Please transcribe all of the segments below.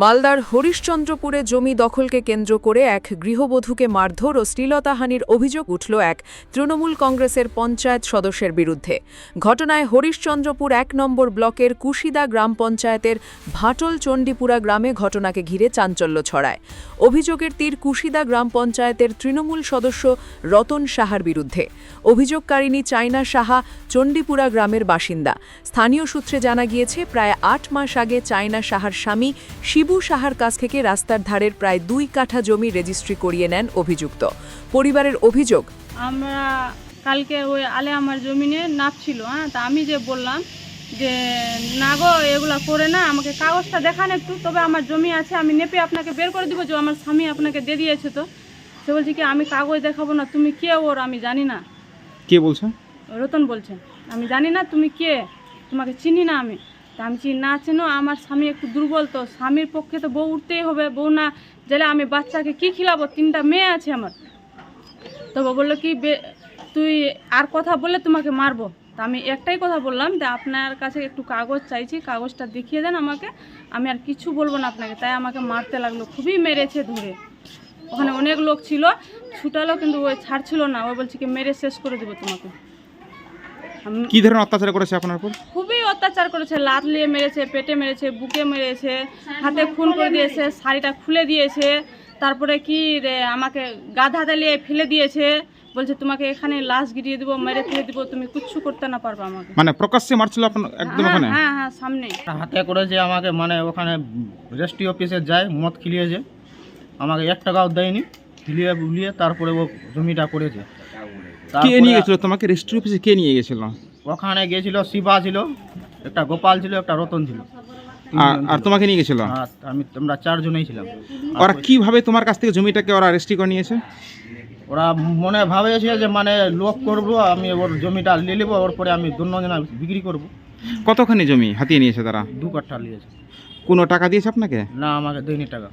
মালদার হরিশ্চন্দ্রপুরে জমি দখলকে কেন্দ্র করে এক গৃহবধূকে মারধর ও শ্লীলতাহানির অভিযোগ উঠল এক তৃণমূল কংগ্রেসের পঞ্চায়েত সদস্যের বিরুদ্ধে। ঘটনায় হরিশ্চন্দ্রপুর ১ নম্বর ব্লকের কুশিদা গ্রাম পঞ্চায়েতের ভাটল চণ্ডীপুরা গ্রামে ঘটনাকে ঘিরে চাঞ্চল্য ছড়ায়। অভিযোগের তীর কুশিদা গ্রাম পঞ্চায়েতের তৃণমূল সদস্য রতন সাহার বিরুদ্ধে। অভিযোগকারিণী চায়না সাহা চণ্ডীপুরা গ্রামের বাসিন্দা। স্থানীয় সূত্রে জানা গিয়েছে, প্রায় ৮ মাস আগে চায়না সাহার স্বামী শিবু সাহার কাছ থেকে রাস্তার ধারের প্রায় ২ কাঠা জমি রেজিস্ট্রি করিয়ে নেন অভিযুক্ত। পরিবারের অভিযোগ, আমরা কালকে ওই আলে আমার জমিনে নাপছিল, তা আমি যে বললাম যে না গো এগুলা করে না, আমাকে কাগজটা দেখান একটু, তবে আমার জমি আছে, আমি নেপে আপনাকে বের করে দিব, যে আমার স্বামী আপনাকে দিয়ে দিয়েছে। তো সে বলছে কি আমি কাগজ দেখাবো না, তুমি কে ওর, আমি জানি না। কে বলছে? রতন বলছে আমি জানি না তুমি কে, তোমাকে চিনি না আমি। তা আমি চিনি না চিনো, আমার স্বামী একটু দুর্বল, তো স্বামীর পক্ষে তো বউ উঠতেই হবে, বউ না গেলে আমি বাচ্চাকে কি খিলাবো, 3টা মেয়ে আছে আমার। তো বউ বললো কি তুই আর কথা বললে তোমাকে মারবো। তা আমি একটাই কথা বললাম যে আপনার কাছে একটু কাগজ চাইছি, কাগজটা দেখিয়ে দেন আমাকে, আমি আর কিছু বলবো না আপনাকে। তাই আমাকে মারতে লাগলো, খুবই মেরেছে ধরে। ওখানে অনেক লোক ছিল, ছুটালো, কিন্তু ওই ছাড়ছিল না, ওই বলছে কি মেরে শেষ করে দেবো তোমাকে। কি ধরনের অত্যাচার করেছে আপনার উপর? খুবই অত্যাচার করেছে, লাত নিয়ে মেরেছে, পেটে মেরেছে, বুকে মেরেছে, হাতে খুন করে দিয়েছে, শাড়িটা খুলে দিয়েছে, তারপরে কি আমাকে গাধা দালিয়ে ফেলে দিয়েছে, বলছে তোমাকে এখানে লাশ গিরিয়ে দিব, মেরে ফেলে দিব, তুমি কিচ্ছু করতে না পারবে আমাকে। মানে প্রকাশ্যে মারছিল আপনার একদম ওখানে? হ্যাঁ হ্যাঁ, সামনে হাতে করেছে আমাকে, মানে ওখানে রেজিস্ট্রি অফিসে যায় মদ খিলিয়েছে, আমাকে 1 টাকাও দেয়নি, খিলিয়ে বুলিয়ে তারপরে ও জমিটা করেছে। কে নিয়ে গেছিল তোমাকে রেজিস্ট্রি অফিসে? কে নিয়ে গেছিল? ওখানে গেছিল শিবা ছিল, একটা গোপাল ছিল, একটা রতন ছিল, আর তোমাকে নিয়ে গেছিল? আমরা 4 জনেই ছিলাম। ওরা কিভাবে তোমার কাছ থেকে জমিটাকে ওরা রেজিস্ট্রি করে নিয়েছে? ওরা মনে ভাবেছে যে মানে লোক করবো, আমি ওর জমিটা নিয়ে নেবো, ওর পরে আমি দুজনা বিক্রি করব। কতখানি জমি হাতিয়ে নিয়েছে তারা? 2 কাঠা নিয়েছে। কোনো টাকা দিয়েছে আপনাকে? না, আমাকে দেয়নি টাকা।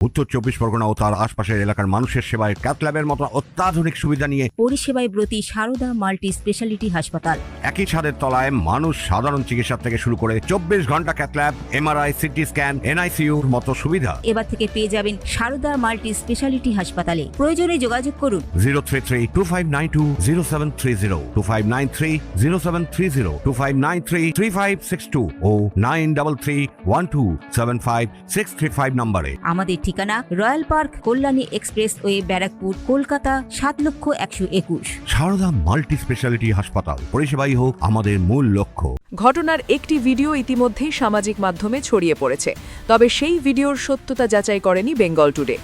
উত্তর 24 পরগনা ও তার আশপাশের এলাকার মানুষের সেবায় ক্যাথ ল্যাবের মতো অত্যাধুনিক সুবিধা নিয়ে পরিষেবায় ব্রতী সারদা মাল্টি স্পেশালিটি হাসপাতাল। একই ছাদের তলায় মানুষ সাধারণ চিকিৎসা থেকে শুরু করে 24 ঘন্টা cath lab, MRI, CT scan, এনআইসিইউর মতো সুবিধা এবার থেকে পেয়ে যাবেন সারদা মাল্টি স্পেশালিটি হাসপাতালে। প্রয়োজনে যোগাযোগ করুন 033-2592-0730, 2593-0730, 2593-3562 ও 9331275635 নম্বরে। আমাদের ঠিকানা Royal Park, Kalyani expressway, Barrackpore, Kolkata ৭,১২১। সারদা মাল্টি স্পেশালিটি হাসপাতাল, পরিষেবাই হোক আমাদের মূল লক্ষ্য। ঘটনার একটি ভিডিও ইতিমধ্যেই সামাজিক মাধ্যমে ছড়িয়ে পড়েছে, তবে সেই ভিডিওর সত্যতা যাচাই করেনি বেঙ্গল টুডে।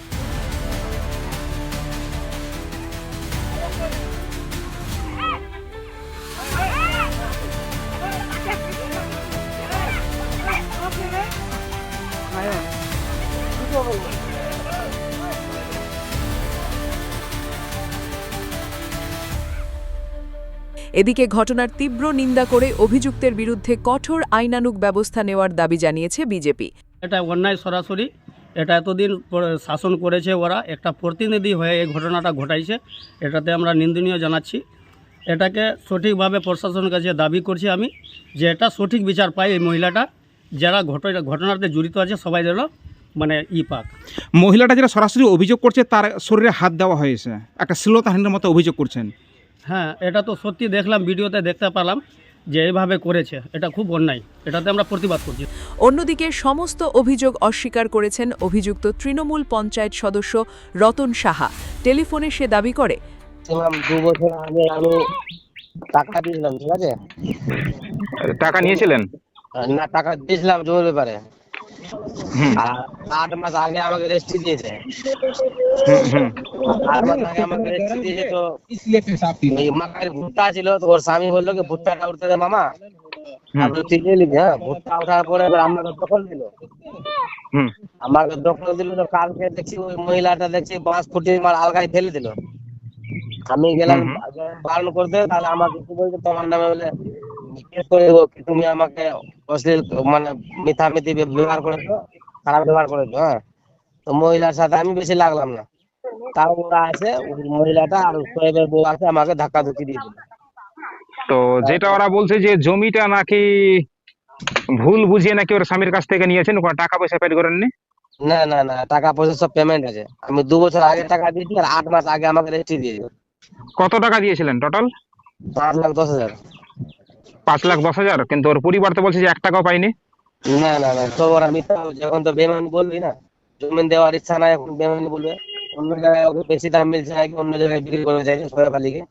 এদিকে ঘটনার তীব্র নিন্দা করে অভিযুক্তের বিরুদ্ধে কঠোর আইনানুগ ব্যবস্থা নেওয়ার দাবি জানিয়েছে বিজেপি। এটা অন্যায় সরাসরি, এটা এতদিন শাসন করেছে ওরা, একটা প্রতিনিধি হয়ে এই ঘটনাটা ঘটাইছে, এটাতে আমরা নিন্দনীয় জানাচ্ছি। এটাকে সঠিকভাবে প্রশাসনের কাছে দাবি করছি আমি, যে এটা সঠিক বিচার পায় এই মহিলাটা, যারা ঘটনাতে জড়িত আছে সবাই যেন মানে পাক। মহিলাটা যারা সরাসরি অভিযোগ করছে তার শরীরে হাত দেওয়া হয়েছে, একটা শ্লীলতাহানির মতো অভিযোগ করছেন। হ্যাঁ, এটা তো সত্যি দেখলাম, ভিডিওতে দেখতে পেলাম যে এইভাবে করেছে, এটা খুব অন্যায়, এটাতে আমরা প্রতিবাদ করছি। অন্যদিকে সমস্ত অভিযোগ অস্বীকার করেছেন অভিযুক্ত তৃণমূল পঞ্চায়েত সদস্য রতন সাহা। টেলিফোনে সে দাবি করে, 2 বছর আগে আমি টাকা দিয়েছিলাম, ঠিক আছে? টাকা নিয়েছিলেন? না, টাকা দিয়েছিলাম জমির ব্যাপারে, আর 8 মাস আগে আমাকে রেজিস্ট্রি দিয়েছে। 8 মাস আগে আমাকে রেজিস্ট্রি দিয়েছে, তো এই মাকার ভুট্টা ছিল, তো ওর স্বামী বললো কি ভুট্টাটা উঠতে দে মামা, আপনি ঠিক নিবি। হ্যাঁ, ভুট্টা ওঠার পরে আমাকে দখল দিল, তো কালকে দেখছি ওই মহিলাটা দেখছি বাঁশ ফুটিয়ে মার আলগায় ফেলে দিল। আমি গেলাম বারণ করতে, তাহলে আমাকে কি বলছে, তোমার নামে বলে কেস করে দেবো, তুমি আমাকে অশ্লীল মানে মিথ্যামিথি ব্যবহার করেছো, খারাপ ব্যবহার করেছো। হ্যাঁ, তো মহিলার সাথে আমি বেশি লাগলাম না, তাও ওরা আছে, ওই মহিলাটা আর সোহেবের বউ আছে, আমাকে ধাক্কা ধুকি দিয়ে দিল। তো যেটা ওরা বলছে যে জমিটা নাকি ভুল বুঝিয়ে নাকি ওর স্বামীর কাছ থেকে নিয়েছেন, কোনো টাকা পয়সা পেড করেননি? না না না, টাকা পয়সা সব পেমেন্ট আছে। আমি 2 বছর আগে টাকা দিয়েছি আর 8 মাস আগে আমাকে রেজিস্ট্রি দিয়েছে। কত টাকা দিয়েছিলেন টোটাল? 5,10,000। 5,10,000, কিন্তু ওর পরিবার তো বলছে যে 1 টাকাও পাইনি। না না না, তো ওরা মিথ্যা বলছে। এখন তো বেমানি বলবি না, জমি দেওয়ার ইচ্ছা নাই, এখন বেমানি বলবে। অন্য জায়গায় ওকে বেশি দাম মিলছে নাকি অন্য জায়গায় বিক্রি করে চাইছে সোহেব আলীকে।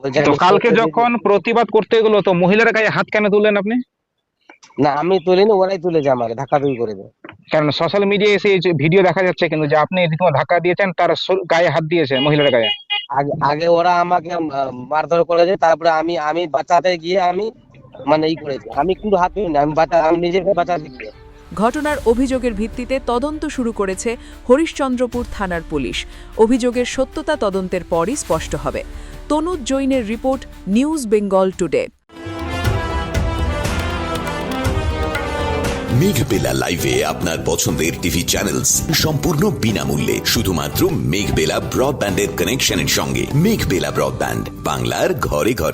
বলছে তো আমি কালকে সোহেব আলীকে- যখন প্রতিবাদ করতে গেলো তো মহিলার গায়ে হাত কেন তুললেন আপনি? না আমি তুলিনি, ওরাই তুলেছে আমাকে ধাক্কাধুকি করে দেয়। কারণ সোশ্যাল মিডিয়ায় এসে ভিডিও দেখা যাচ্ছে কিন্তু যে আপনি রীতিমতো ধাক্কা দিয়েছেন, তার গায়ে হাত দিয়েছে, মহিলার গায়ে। আগে আগে ওরা আমাকে মারধর করেছে, তারপরে আমি আমি বাঁচাতে গিয়ে আমি মানে করেছি। আমি কিন্তু হাত তুলিনি, আমি নিজেকে বাঁচাতে গিয়ে। ঘটনার অভিযোগের ভিত্তিতে তদন্ত শুরু করেছে হরিশ্চন্দ্রপুর থানার পুলিশ। অভিযোগের সত্যতা তদন্তের পরই স্পষ্ট হবে। তনুজ জৈনের রিপোর্ট, নিউজ বেঙ্গল টুডে। মেঘবেলা লাইভে আপনার পছন্দের টিভি চ্যানেলস সম্পূর্ণ বিনামূল্যে শুধুমাত্র মেঘবেলা ব্রডব্যান্ডের কানেকশনের সঙ্গে। মেঘবেলা ব্রডব্যান্ড, বাংলার ঘরে ঘরে।